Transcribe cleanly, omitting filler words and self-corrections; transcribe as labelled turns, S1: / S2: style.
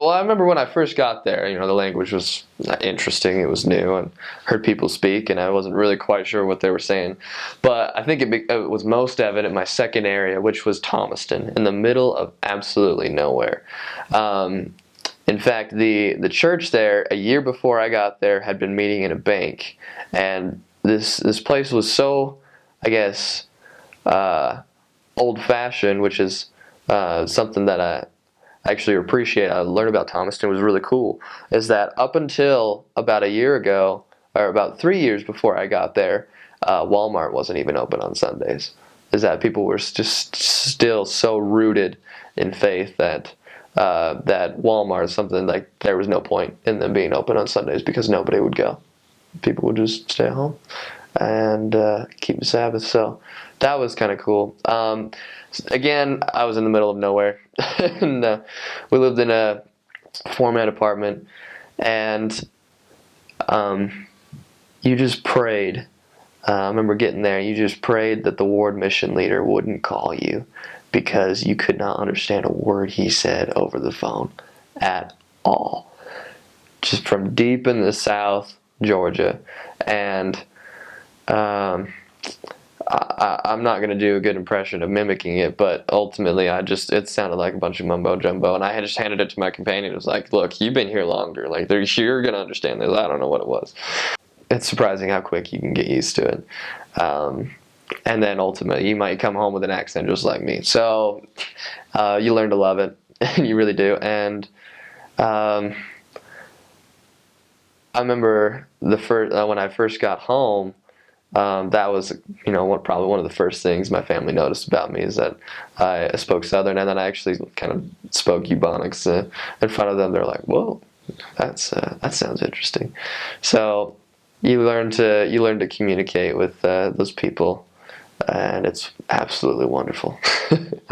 S1: Well, I remember when I first got there, the language was interesting. It was new, and heard people speak, and I wasn't really quite sure what they were saying. But I think it was most evident in my second area, which was Thomaston, in the middle of absolutely nowhere. Um, in fact, the church there, a year before I got there, had been meeting in a bank, and this place was so, I guess, uh, old-fashioned, which is something that I actually appreciate. I learned about Thomaston was really cool. Is that up until about a year ago, or about 3 years before I got there, Walmart wasn't even open on Sundays. Is that people were just still so rooted in faith that that Walmart is something like there was no point in them being open on Sundays because nobody would go. People would just stay at home and keep the Sabbath. So that was kind of cool. Again, I was in the middle of nowhere, and we lived in a four-man apartment, and you just prayed. I remember getting there, you just prayed that the ward mission leader wouldn't call you because you could not understand a word he said over the phone at all. Just from deep in the South, Georgia, and I'm not going to do a good impression of mimicking it, but ultimately it sounded like a bunch of mumbo jumbo, and I had just handed it to my companion. It was like, look, you've been here longer. Like, you're going to understand this. I don't know what it was. It's surprising how quick you can get used to it. And then ultimately, you might come home with an accent just like me. So you learn to love it, and you really do. And I remember when I first got home, that was, probably one of the first things my family noticed about me is that I spoke Southern, and then I actually kind of spoke Ebonics in front of them. They're like, "Whoa, that sounds interesting." So you learn to communicate with those people, and it's absolutely wonderful.